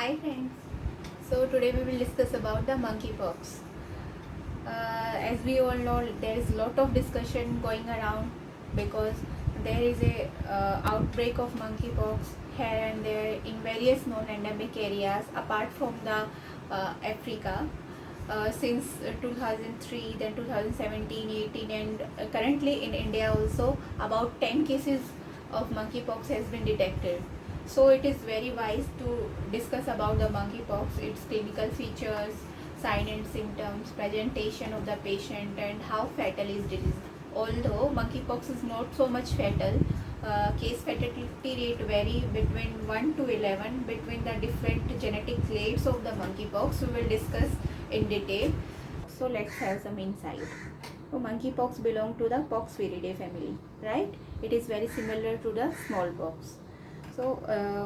Hi friends. So today we will discuss about the monkeypox. As we all know, there is a lot of discussion going around because there is a outbreak of monkeypox here and there in various known endemic areas apart from the Africa. Since 2003, then 2017, 18, and currently in India also about 10 cases of monkeypox has been detected. So it is very wise to discuss about the monkeypox, its clinical features, sign and symptoms, presentation of the patient, and how fatal is disease. Although monkeypox is not so much fatal, case fatality rate vary between 1 to 11 between the different genetic clades of the monkeypox. We will discuss in detail. So let's have some insight. So monkeypox belong to the Poxviridae family, right? It is very similar to the smallpox. So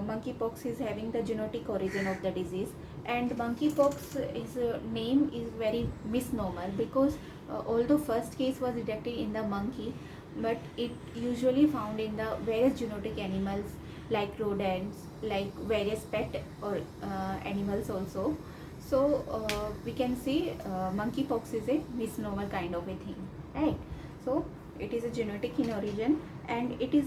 monkeypox is having the zoonotic origin of the disease, and monkeypox is name is very misnomer because although first case was detected in the monkey, but it usually found in the various zoonotic animals like rodents, like various pet or animals also. So we can say monkeypox is a misnomer kind of a thing, right? So it is a genetic in origin, and it is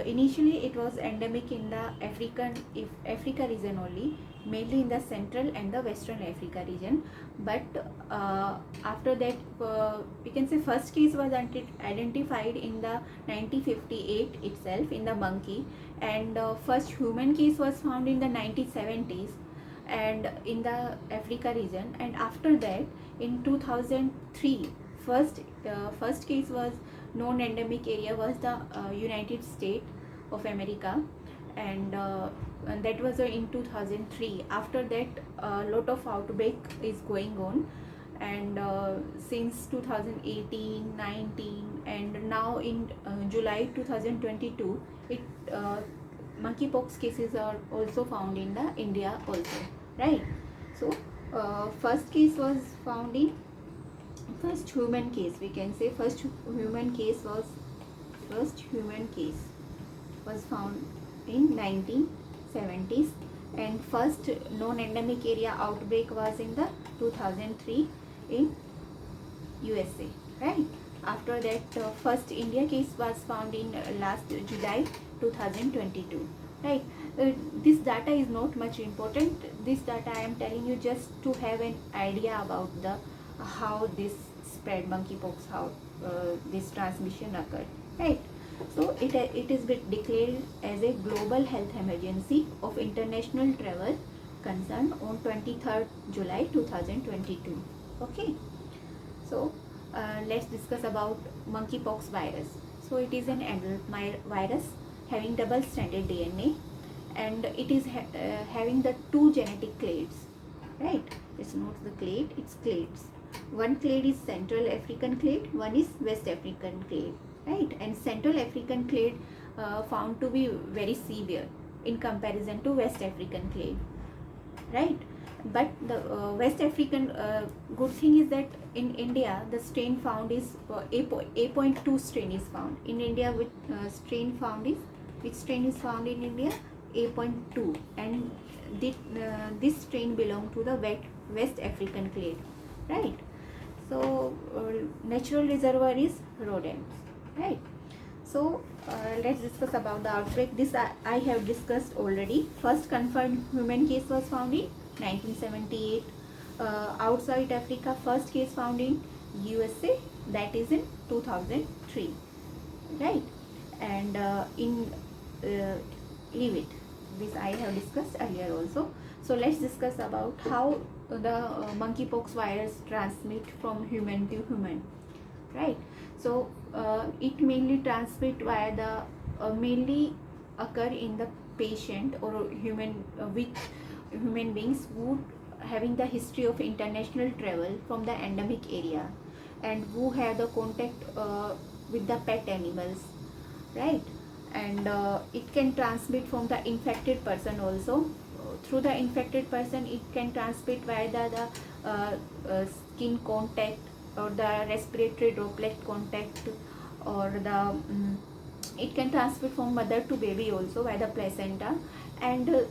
initially it was endemic in the Africa region only, mainly in the central and the western Africa region. But after that, we can say first case was identified in the 1958 itself in the monkey, and first human case was found in the 1970s and in the Africa region. And after that, in 2003, first case was known endemic area was the United States of America, and that was in 2003. After that, a lot of outbreak is going on, and since 2018, 19, and now in July 2022, it monkeypox cases are also found in the India also, right? So first case was found in first human case, we can say first human case was found in 1970s, and first known endemic area outbreak was in the 2003 in USA, right? After that, first India case was found in last July 2022, right? This data is not much important. This data I am telling you just to have an idea about the how this spread monkeypox, how this transmission occurred, right? So it is declared as a global health emergency of international travel concern on 23rd July 2022. Okay, so let's discuss about monkeypox virus. So it is an adult virus having double stranded DNA, and it is having the two genetic clades, right? It's not the clade, it's clades. One clade is Central African clade, one is West African clade, right? And Central African clade found to be very severe in comparison to West African clade, right? But the West African good thing is that in India the strain found is A.2 strain is found in India. With strain found is which strain is found in India? A.2, and this strain belong to the West African clade, right? So natural reservoir is rodents, right? So let's discuss about the outbreak. This I have discussed already. First confirmed human case was found in 1978. Outside Africa, first case found in USA, that is in 2003, right? And in leave it. This I have discussed earlier also. So let's discuss about how the monkeypox virus transmit from human to human, right? So it mainly transmit via the mainly occur in the patient or human with human beings who having the history of international travel from the endemic area, and who have the contact with the pet animals, right? And it can transmit from the infected person also. Through the infected person, it can transmit via skin contact or the respiratory droplet contact, or the it can transmit from mother to baby also via the placenta. And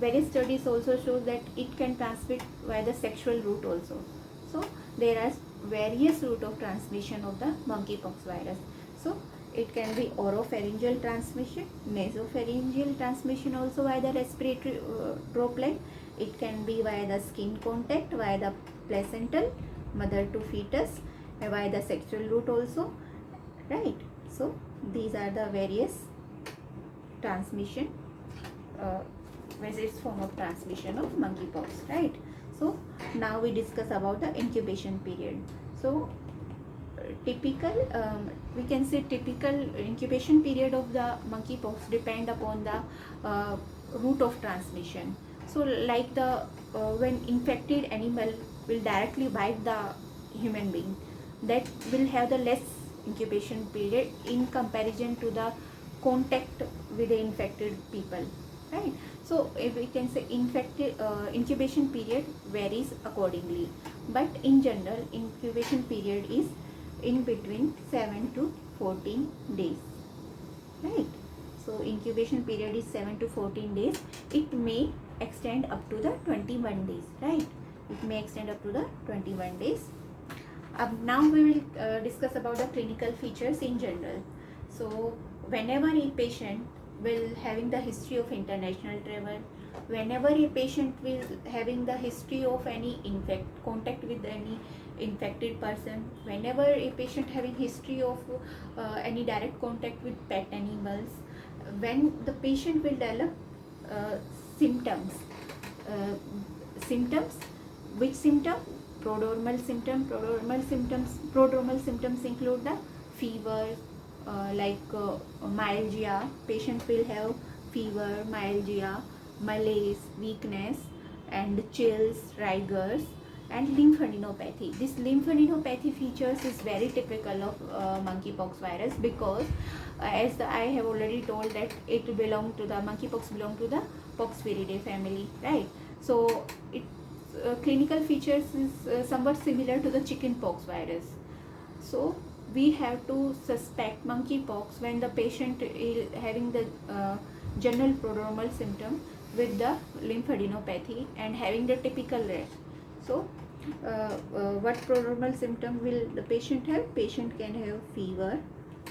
various studies also show that it can transmit via the sexual route also. So there are various route of transmission of the monkeypox virus. So it can be oropharyngeal transmission, nasopharyngeal transmission also via the respiratory droplet. It can be via the skin contact, via the placental, mother to fetus, via the sexual route also, right? So these are the various transmission, various form of transmission of monkeypox, right? So now we discuss about the incubation period. So typical, we can say typical incubation period of the monkeypox depend upon the route of transmission. So like the when infected animal will directly bite the human being, that will have the less incubation period in comparison to the contact with the infected people, right? So if we can say incubation period varies accordingly, but in general incubation period is in between 7 to 14 days, right? So incubation period is 7 to 14 days. It may extend up to the 21 days, right? It may extend up to the 21 days. Now we will discuss about the clinical features in general. So whenever a patient will having the history of international travel, whenever a patient will having the history of any contact with any infected person, whenever a patient having history of any direct contact with pet animals, when the patient will develop symptoms, uh, symptoms, which symptom? Prodromal symptom. Prodromal symptoms include the fever, myalgia. Patient will have fever, myalgia, malaise, weakness, and chills, rigors, and lymphadenopathy. This lymphadenopathy features is very typical of monkeypox virus, because as I have already told that it belong to the monkeypox belong to the Poxviridae family, right? So it clinical features is somewhat similar to the chickenpox virus. So we have to suspect monkeypox when the patient is having the general prodromal symptom with the lymphadenopathy and having the typical rash. So what prodromal symptom will the patient have? Patient can have fever,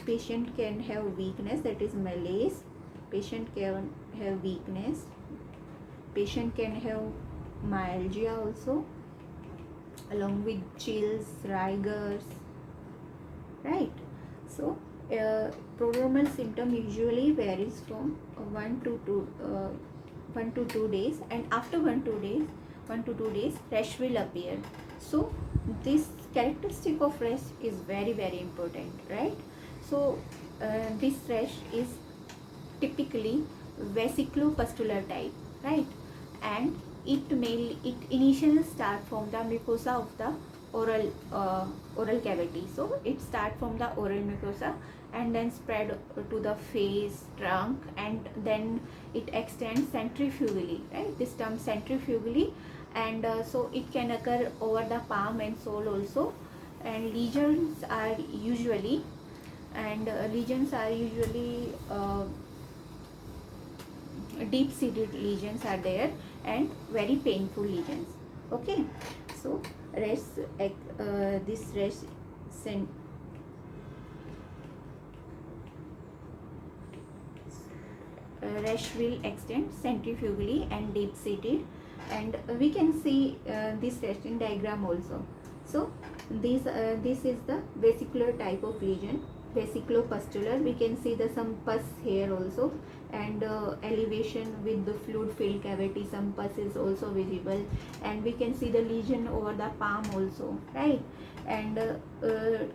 patient can have weakness, that is malaise, patient can have weakness, patient can have myalgia also, along with chills, rigors, right? So prodromal symptom usually varies from 1 to 2 days, and after 1 to 2 days rash will appear. So this characteristic of rash is very very important, right? So this rash is typically vesiculopustular type, right? And it initially start from the mucosa of the oral cavity. So it start from the oral mucosa and then spread to the face, trunk, and then it extends centrifugally, right? This term centrifugally, and so it can occur over the palm and sole also, and lesions are usually deep-seated lesions are there, and very painful lesions. Okay, so this rash will extend centrifugally and deep-seated, and we can see this resting diagram also. So this is the vesicular type of lesion, vesiculopustular. We can see the some pus here also, and elevation with the fluid filled cavity, some pus is also visible, and we can see the lesion over the palm also, right? And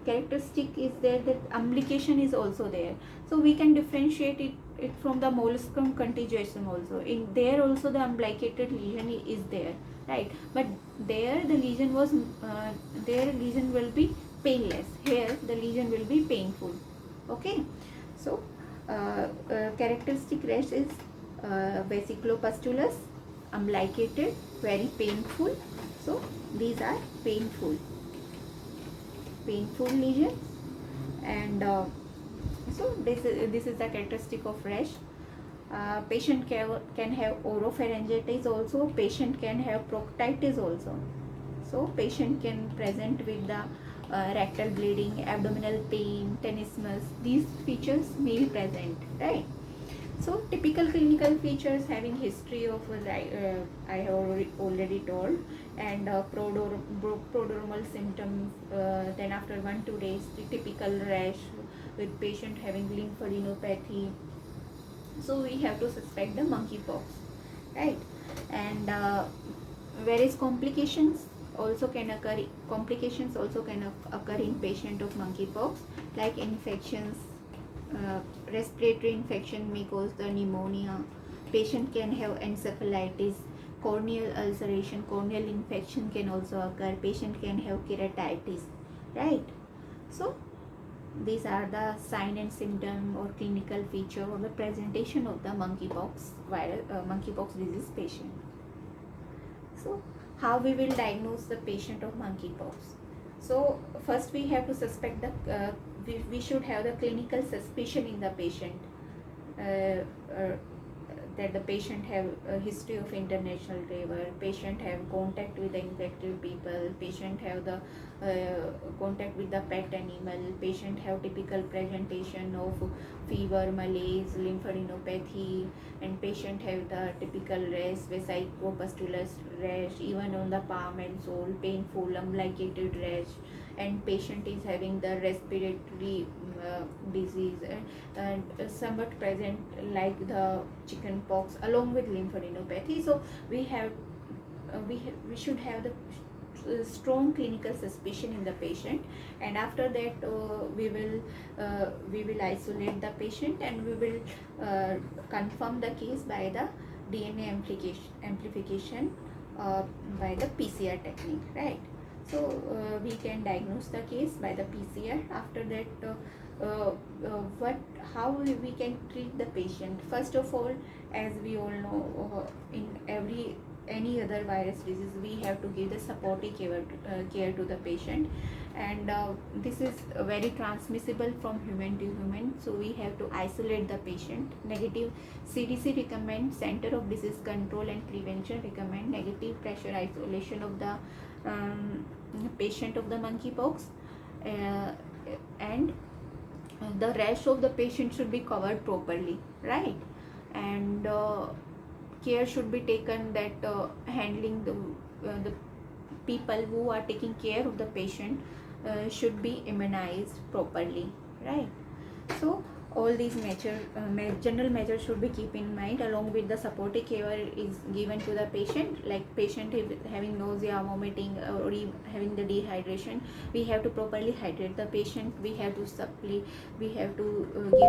characteristic is there that umbilication is also there, so we can differentiate it from the molluscum contagiosum also. In there also the umbilicated lesion is there, right? But there the lesion was their lesion will be painless, here the lesion will be painful. Okay, so characteristic rash is vesiculopustulous, umbilicated, very painful. So these are painful lesions, and so this is the characteristic of rash. Patient can have oropharyngitis also. Patient can have proctitis also. So patient can present with the rectal bleeding, abdominal pain, tenesmus. These features may be present, right? So typical clinical features having history of I have already told, and prodromal symptoms. Then after 1-2 days, the typical rash with patient having lymphadenopathy. So we have to suspect the monkeypox, right? And various complications also can occur. Complications also can occur in patient of monkeypox, like infections. Respiratory infection may cause the pneumonia. Patient can have encephalitis, corneal ulceration, corneal infection can also occur. Patient can have keratitis, right? So these are the sign and symptom or clinical feature or the presentation of the monkeypox disease patient. So how we will diagnose the patient of monkeypox? So first we have to suspect we should have the clinical suspicion in the patient, that the patient have a history of international travel, patient have contact with the infected people, patient have the contact with the pet animal, patient have typical presentation of fever, malaise, lymphadenopathy, and patient have the typical rash, vesicopustular rash, even on the palm and sole, painful, unligated rash, and patient is having the respiratory disease and somewhat present like the chicken pox along with lymphadenopathy. So we should have the strong clinical suspicion in the patient, and after that we will isolate the patient, and we will confirm the case by the DNA amplification by the PCR technique, right? So we can diagnose the case by the PCR. After that how we can treat the patient. First of all, as we all know, in any other virus disease, we have to give the supportive care to the patient, and this is very transmissible from human to human, so we have to isolate the patient. Negative CDC recommend, Center of Disease Control and Prevention recommend negative pressure isolation of the patient of the monkeypox, and the rash of the patient should be covered properly, right? And care should be taken that handling the people who are taking care of the patient should be immunized properly, right? So all these general measures should be keep in mind. Along with the supportive care is given to the patient, like patient is having nausea, vomiting, or having the dehydration, we have to properly hydrate the patient. We have to give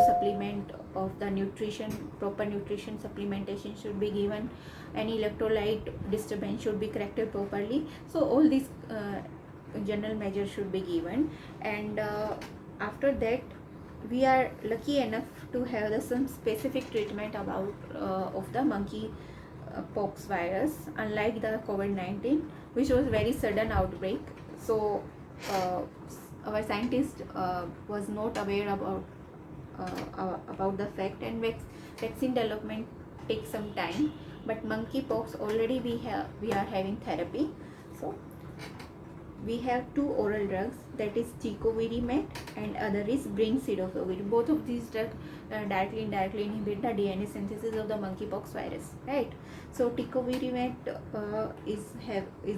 supplement of the nutrition. Proper nutrition supplementation should be given. Any electrolyte disturbance should be corrected properly. So all these general measures should be given, and after that we are lucky enough to have some specific treatment about of the monkey pox virus, unlike the COVID-19, which was very sudden outbreak. So our scientist was not aware about the fact, and vaccine development takes some time. But monkeypox already we are having therapy. So we have 2 oral drugs, that is tecovirimat and other is brincidofovir. Both of these drugs directly and indirectly inhibit the DNA synthesis of the monkeypox virus, right? So tecovirimat is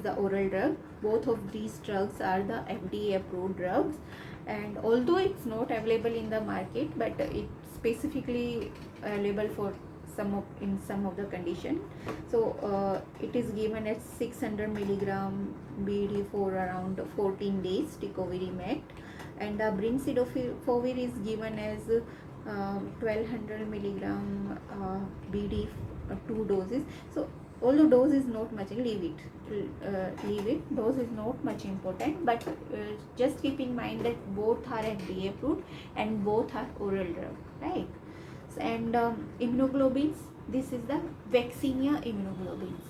the oral drug. Both of these drugs are the FDA approved drugs, and although it's not available in the market, but it's specifically available for in some of the condition. So it is given as 600 milligram BD for around 14 days, tecovirimat, and the brincidofovir is given as 1200 milligram BD 2 doses. So although dose is not much, leave it, dose is not much important, but just keep in mind that both are FDA approved and both are oral drug, right? And immunoglobulins, this is the Vaccinia Immunoglobulins.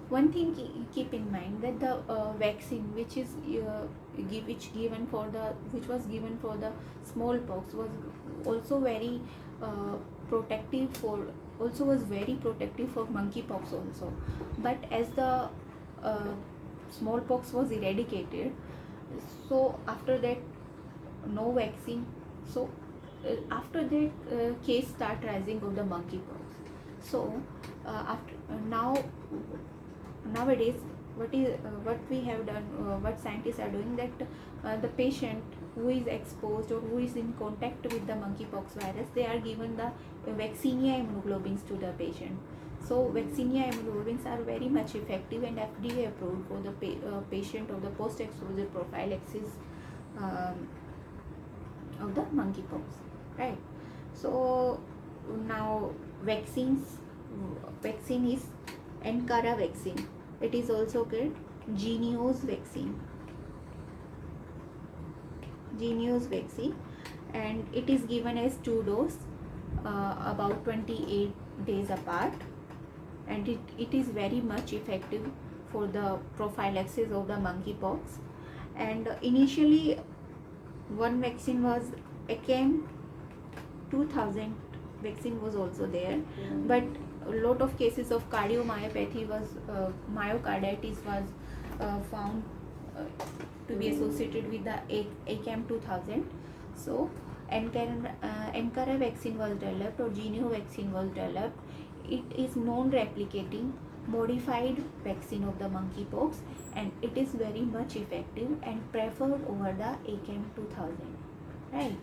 one thing keep in mind that the vaccine which is which was given for the smallpox was also very uh, protective for was very protective for monkeypox also. But as the uh, smallpox was eradicated, so after that no vaccine. So after that case start rising of the monkeypox. So after now nowadays what we have done, what scientists are doing, that the patient who is exposed or who is in contact with the monkeypox virus, they are given the Vaccinia immunoglobulins to the patient. So Vaccinia immunoglobulins are very much effective and FDA approved for the patient of the post-exposure prophylaxis um, of the monkeypox, right? So now vaccine is Ankara vaccine. It is also called Genios vaccine, and it is given as 2 doses, about 28 days apart, and it is very much effective for the prophylaxis of the monkeypox. And initially one vaccine was ACAM 2000 vaccine was also there, but a lot of cases of cardiomyopathy was myocarditis was found to be associated with the ACAM 2000. So Ankara vaccine was developed, or Genio vaccine was developed. It is non-replicating modified vaccine of the monkeypox, and it is very much effective and preferred over the ACAM 2000, right?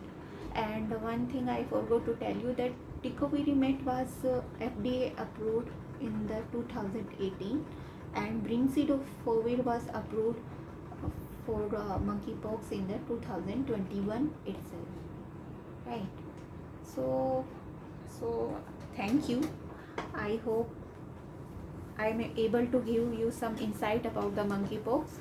And one thing I forgot to tell you, that Tecovirimet was FDA approved in the 2018, and Brincidofovir was approved for monkeypox in the 2021 itself, right? So thank you. I hope I am able to give you some insight about the monkeypox.